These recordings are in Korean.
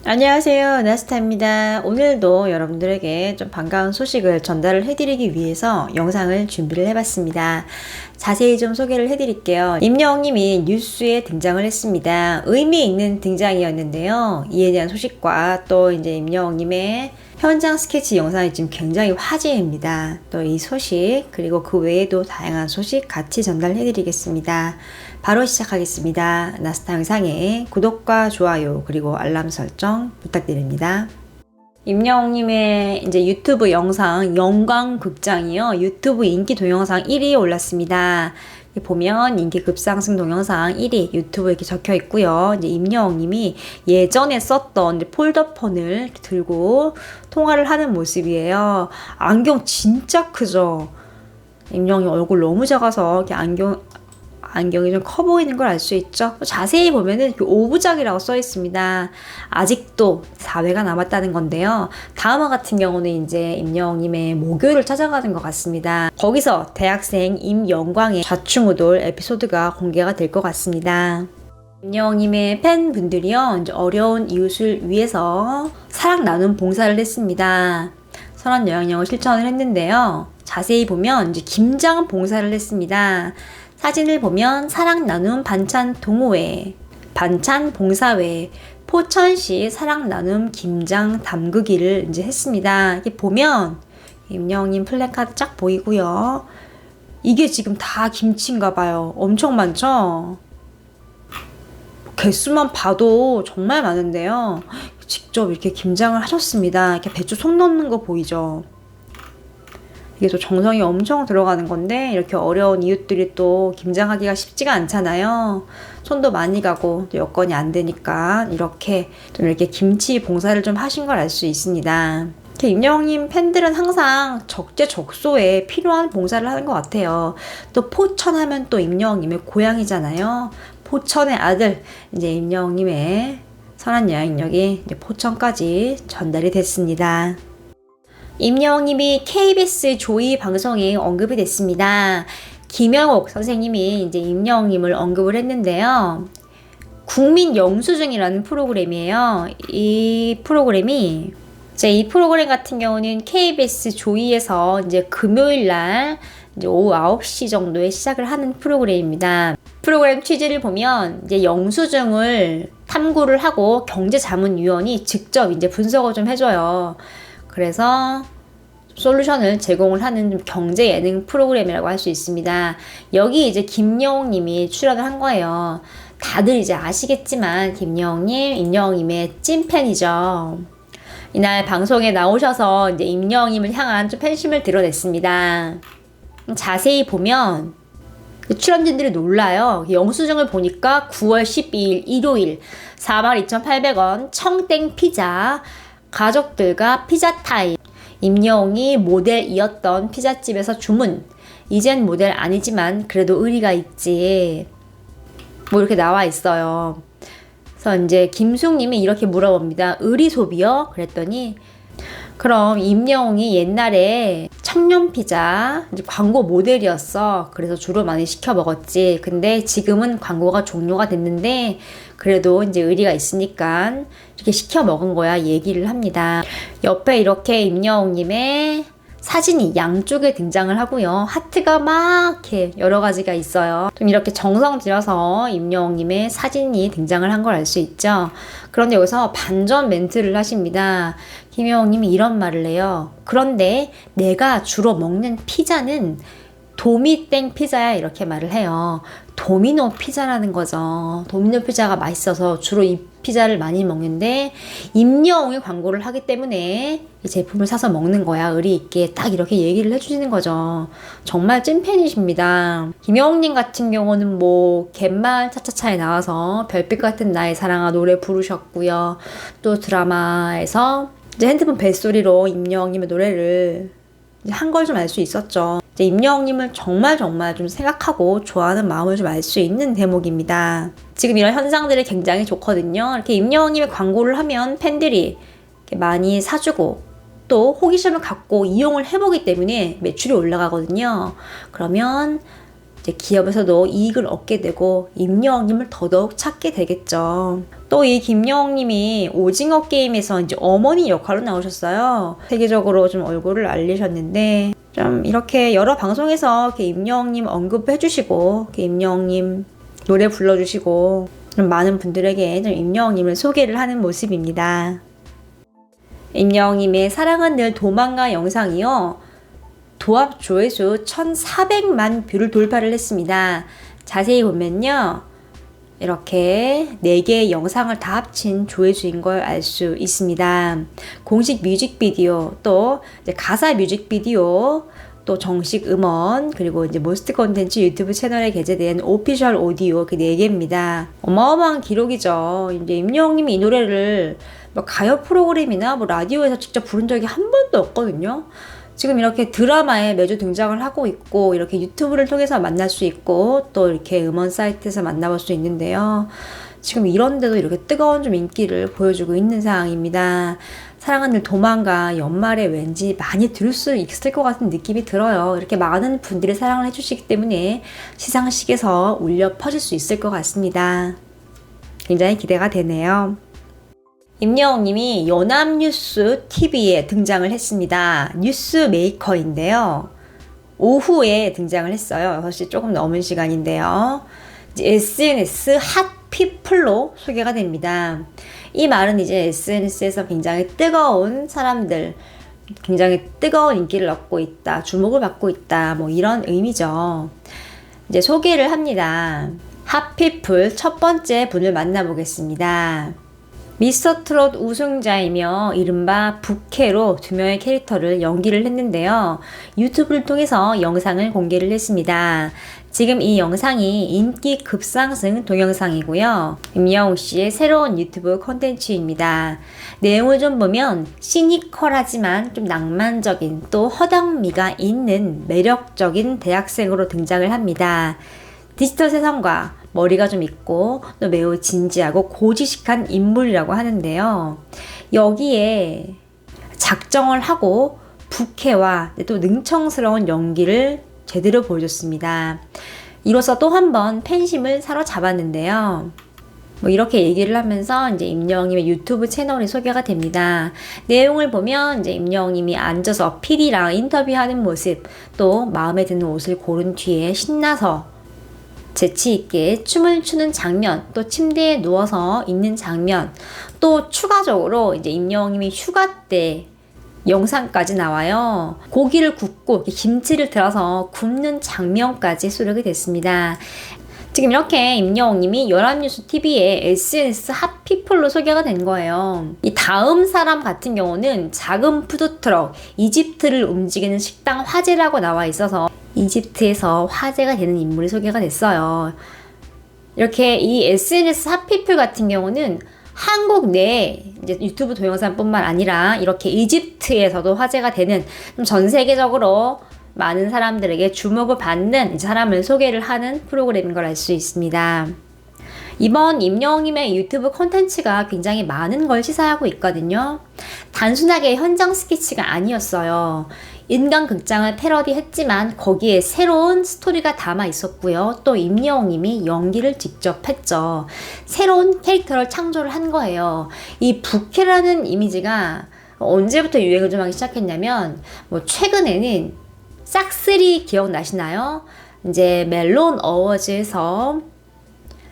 안녕하세요, 나스타입니다. 오늘도 여러분들에게 좀 반가운 소식을 전달을 해드리기 위해서 영상을 준비를 해봤습니다. 자세히 좀 소개를 해드릴게요. 임영웅님이 뉴스에 등장을 했습니다. 의미 있는 등장이었는데요. 이에 대한 소식과 또 이제 임영웅님의 현장 스케치 영상이 지금 굉장히 화제입니다. 또 이 소식 그리고 그 외에도 다양한 소식 같이 전달해드리겠습니다. 바로 시작하겠습니다. 나스타 영상에 구독과 좋아요 그리고 알람 설정 부탁드립니다. 임영웅님의 이제 유튜브 영상 영광극장이요. 유튜브 인기 동영상 1위에 올랐습니다. 보면 인기 급상승 동영상 1위 유튜브에 이렇게 적혀 있고요. 이제 임영웅님이 예전에 썼던 폴더폰을 들고 통화를 하는 모습이에요. 안경 진짜 크죠? 임영웅이 얼굴 너무 작아서 이렇게 안경이 좀 커 보이는 걸 알 수 있죠. 자세히 보면은 5부작이라고 써 있습니다. 아직도 4회가 남았다는 건데요. 다음화 같은 경우는 이제 임영웅님의 모교를 찾아가는 것 같습니다. 거기서 대학생 임영광의 좌충우돌 에피소드가 공개가 될 것 같습니다. 임영웅님의 팬분들이요, 이제 어려운 이웃을 위해서 사랑 나눔 봉사를 했습니다. 선한 요양령을 실천을 했는데요. 자세히 보면 이제 김장 봉사를 했습니다. 사진을 보면 사랑 나눔 반찬 동호회, 반찬 봉사회, 포천시 사랑 나눔 김장 담그기를 이제 했습니다. 이게 보면 임영웅님 플래카드 쫙 보이고요. 이게 지금 다 김치인가 봐요. 엄청 많죠? 개수만 봐도 정말 많은데요. 직접 이렇게 김장을 하셨습니다. 이렇게 배추 속 넣는 거 보이죠? 이게 또 정성이 엄청 들어가는 건데 이렇게 어려운 이웃들이 또 김장하기가 쉽지가 않잖아요. 손도 많이 가고 또 여건이 안 되니까 이렇게 김치 봉사를 좀 하신 걸 알 수 있습니다. 임영웅님 팬들은 항상 적재적소에 필요한 봉사를 하는 것 같아요. 또 포천하면 또 임영웅님의 고향이잖아요. 포천의 아들 이제 임영웅님의 선한 여행력이 이제 포천까지 전달이 됐습니다. 임영웅님이 KBS 조이 방송에 언급이 됐습니다. 김영옥 선생님이 이제 임영웅님을 언급을 했는데요. 국민 영수증이라는 프로그램이에요. 이 프로그램 같은 경우는 KBS 조이에서 이제 금요일 날 이제 오후 9시 정도에 시작을 하는 프로그램입니다. 프로그램 취지를 보면 이제 영수증을 탐구를 하고 경제자문위원이 직접 이제 분석을 좀 해줘요. 그래서 솔루션을 제공을 하는 경제 예능 프로그램이라고 할 수 있습니다. 여기 이제 김영웅님이 출연을 한 거예요. 다들 이제 아시겠지만 김영웅님, 임영웅님의 찐팬이죠. 이날 방송에 나오셔서 이제 임영웅님을 향한 좀 팬심을 드러냈습니다. 자세히 보면 출연진들이 놀라요. 영수증을 보니까 9월 12일 일요일 42,800원 청땡 피자, 가족들과 피자타임, 임영웅이 모델이었던 피자집에서 주문, 이젠 모델 아니지만 그래도 의리가 있지, 뭐 이렇게 나와 있어요. 그래서 이제 김숙님이 이렇게 물어봅니다. 의리 소비요? 그랬더니 그럼 임영웅이 옛날에 청년 피자 이제 광고 모델이었어. 그래서 주로 많이 시켜 먹었지. 근데 지금은 광고가 종료가 됐는데 그래도 이제 의리가 있으니까 이렇게 시켜 먹은 거야 얘기를 합니다. 옆에 이렇게 임영웅님의 사진이 양쪽에 등장을 하고요. 하트가 막 이렇게 여러 가지가 있어요. 좀 이렇게 정성 들여서 임영웅님의 사진이 등장을 한 걸 알 수 있죠. 그런데 여기서 반전 멘트를 하십니다. 김영웅님이 이런 말을 해요. 그런데 내가 주로 먹는 피자는 도미땡 피자야, 이렇게 말을 해요. 도미노 피자라는 거죠. 도미노 피자가 맛있어서 주로 이 피자를 많이 먹는데 임영웅이 광고를 하기 때문에 이 제품을 사서 먹는 거야, 의리 있게. 딱 이렇게 얘기를 해주시는 거죠. 정말 찐팬이십니다. 김영웅님 같은 경우는 뭐 갯마을 차차차에 나와서 별빛 같은 나의 사랑아 노래 부르셨고요. 또 드라마에서 이제 핸드폰 벨소리로 임영웅님의 노래를 한 걸 좀 알 수 있었죠. 이제 임영웅님을 정말 좀 생각하고 좋아하는 마음을 좀 알 수 있는 대목입니다. 지금 이런 현상들이 굉장히 좋거든요. 이렇게 임영웅님의 광고를 하면 팬들이 이렇게 많이 사주고 또 호기심을 갖고 이용을 해보기 때문에 매출이 올라가거든요. 그러면 이제 기업에서도 이익을 얻게 되고 임영웅님을 더더욱 찾게 되겠죠. 또 이 김여웅님이 오징어 게임에서 이제 어머니 역할로 나오셨어요. 세계적으로 좀 얼굴을 알리셨는데, 좀 이렇게 여러 방송에서 이렇게 임여웅님 언급해주시고, 이렇게 임여웅님 노래 불러주시고, 좀 많은 분들에게 좀 임여웅님을 소개를 하는 모습입니다. 임여웅님의 사랑은 늘 도망가 영상이요. 도합 조회수 1,400만 뷰를 돌파를 했습니다. 자세히 보면요. 이렇게 4개의 영상을 다 합친 조회수인 걸 알 수 있습니다. 공식 뮤직비디오, 또 이제 가사 뮤직비디오, 또 정식 음원, 그리고 이제 모스트 컨텐츠 유튜브 채널에 게재된 오피셜 오디오 그 4개입니다. 어마어마한 기록이죠. 이제 임여웅님이 이 노래를 뭐 가요 프로그램이나 뭐 라디오에서 직접 부른 적이 한 번도 없거든요. 지금 이렇게 드라마에 매주 등장을 하고 있고, 이렇게 유튜브를 통해서 만날 수 있고, 또 이렇게 음원 사이트에서 만나볼 수 있는데요. 지금 이런데도 이렇게 뜨거운 좀 인기를 보여주고 있는 상황입니다. 사랑은 늘 도망가 연말에 왠지 많이 들을 수 있을 것 같은 느낌이 들어요. 이렇게 많은 분들이 사랑을 해주시기 때문에 시상식에서 울려 퍼질 수 있을 것 같습니다. 굉장히 기대가 되네요. 임여웅님이 연합뉴스 TV에 등장을 했습니다. 뉴스 메이커인데요. 오후에 등장을 했어요. 6시 조금 넘은 시간인데요. 이제 SNS 핫피플로 소개가 됩니다. 이 말은 이제 SNS에서 굉장히 뜨거운 사람들, 굉장히 뜨거운 인기를 얻고 있다, 주목을 받고 있다, 뭐 이런 의미죠. 이제 소개를 합니다. 핫피플 첫 번째 분을 만나보겠습니다. 미스터트롯 우승자이며 이른바 부캐로 2명의 캐릭터를 연기를 했는데요. 유튜브를 통해서 영상을 공개를 했습니다. 지금 이 영상이 인기 급상승 동영상이고요. 임여웅 씨의 새로운 유튜브 콘텐츠입니다. 내용을 좀 보면 시니컬하지만 좀 낭만적인, 또 허당미가 있는 매력적인 대학생으로 등장을 합니다. 디지털 세상과 머리가 좀 있고 또 매우 진지하고 고지식한 인물이라고 하는데요. 여기에 작정을 하고 부캐와 또 능청스러운 연기를 제대로 보여줬습니다. 이로써 또 한 번 팬심을 사로잡았는데요. 뭐 이렇게 얘기를 하면서 이제 임여웅님의 유튜브 채널이 소개가 됩니다. 내용을 보면 이제 임여웅님이 앉아서 PD랑 인터뷰하는 모습, 또 마음에 드는 옷을 고른 뒤에 신나서 재치있게 춤을 추는 장면, 또 침대에 누워서 있는 장면, 또 추가적으로 이제 임여웅님이 휴가 때 영상까지 나와요. 고기를 굽고 이렇게 김치를 들어서 굽는 장면까지 수록이 됐습니다. 지금 이렇게 임여웅님이 연합뉴스 TV에 SNS 핫피플로 소개가 된 거예요. 이 다음 사람 같은 경우는 작은 푸드트럭, 이집트를 움직이는 식당 화제라고 나와 있어서 이집트에서 화제가 되는 인물이 소개가 됐어요. 이렇게 이 SNS 핫피플 같은 경우는 한국 내 이제 유튜브 동영상뿐만 아니라 이렇게 이집트에서도 화제가 되는, 전 세계적으로 많은 사람들에게 주목을 받는 사람을 소개를 하는 프로그램인 걸 알 수 있습니다. 이번 임여웅님의 유튜브 콘텐츠가 굉장히 많은 걸 시사하고 있거든요. 단순하게 현장 스케치가 아니었어요. 인간극장을 패러디했지만 거기에 새로운 스토리가 담아 있었고요. 또 임여웅님이 연기를 직접 했죠. 새로운 캐릭터를 창조를 한 거예요. 이 부캐라는 이미지가 언제부터 유행을 좀 하기 시작했냐면, 뭐 최근에는 싹쓸이 기억나시나요? 이제 멜론 어워즈에서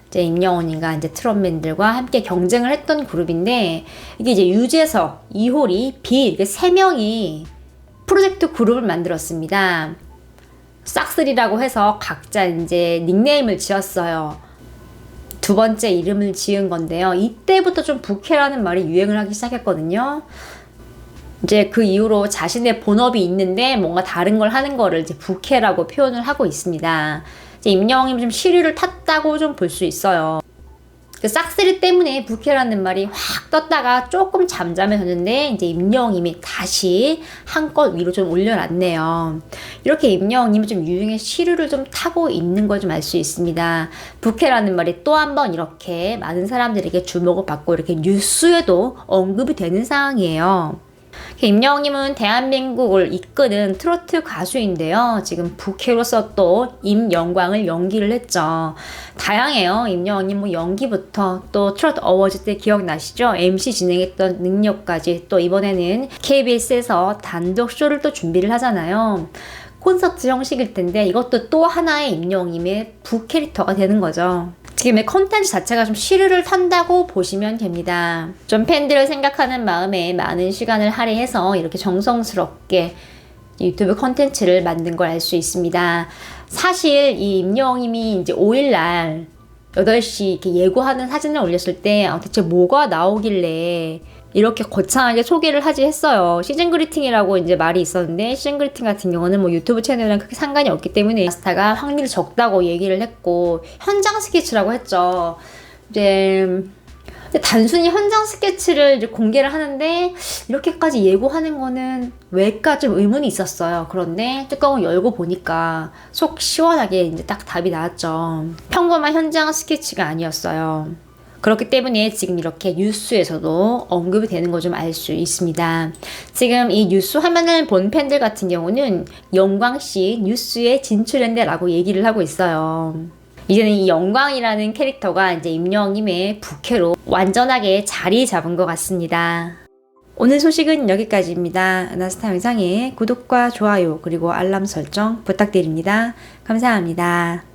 이제 임영웅님과 이제 트롯맨들과 함께 경쟁을 했던 그룹인데, 이게 이제 유재석, 이효리, 비 이렇게 3명이 프로젝트 그룹을 만들었습니다. 싹쓸이라고 해서 각자 이제 닉네임을 지었어요. 두 번째 이름을 지은 건데요. 이때부터 좀 부캐라는 말이 유행을 하기 시작했거든요. 이제 그 이후로 자신의 본업이 있는데 뭔가 다른 걸 하는 거를 이제 부캐라고 표현을 하고 있습니다. 이제 임여웅이 좀 시류를 탔다고 좀 볼 수 있어요. 그 싹쓸이 때문에 부캐라는 말이 확 떴다가 조금 잠잠해졌는데, 이제 임여웅님이 다시 한껏 위로 좀 올려놨네요. 이렇게 임여웅님이 좀 유행의 시류를 좀 타고 있는 걸 좀 알 수 있습니다. 부캐라는 말이 또 한 번 이렇게 많은 사람들에게 주목을 받고 이렇게 뉴스에도 언급이 되는 상황이에요. 임영웅님은 대한민국을 이끄는 트로트 가수인데요. 지금 부캐로서 또 임영광을 연기를 했죠. 다양해요. 임영웅님 뭐 연기부터 또 트로트 어워즈 때 기억나시죠? MC 진행했던 능력까지 또 이번에는 KBS에서 단독 쇼를 또 준비를 하잖아요. 콘서트 형식일 텐데 이것도 또 하나의 임영웅님의 부캐릭터가 되는 거죠. 지금의 컨텐츠 자체가 좀 시류를 탄다고 보시면 됩니다. 좀 팬들을 생각하는 마음에 많은 시간을 할애해서 이렇게 정성스럽게 유튜브 컨텐츠를 만든 걸 알 수 있습니다. 사실 이 임영웅님이 이제 5일날 8시 이렇게 예고하는 사진을 올렸을 때 대체 뭐가 나오길래 이렇게 거창하게 소개를 하지 했어요. 시즌 그리팅이라고 이제 말이 있었는데 시즌 그리팅 같은 경우는 뭐 유튜브 채널이랑 크게 상관이 없기 때문에 스타가 확률이 적다고 얘기를 했고 현장 스케치라고 했죠. 이제 단순히 현장 스케치를 이제 공개를 하는데 이렇게까지 예고하는 거는 왜일까 좀 의문이 있었어요. 그런데 뚜껑을 열고 보니까 속 시원하게 이제 딱 답이 나왔죠. 평범한 현장 스케치가 아니었어요. 그렇기 때문에 지금 이렇게 뉴스에서도 언급이 되는 거 좀 알 수 있습니다. 지금 이 뉴스 화면을 본 팬들 같은 경우는 영광씨 뉴스에 진출했네 라고 얘기를 하고 있어요. 이제는 이 영광이라는 캐릭터가 이제 임영웅님의 부캐로 완전하게 자리 잡은 것 같습니다. 오늘 소식은 여기까지입니다. 은하스타 영상에 구독과 좋아요 그리고 알람 설정 부탁드립니다. 감사합니다.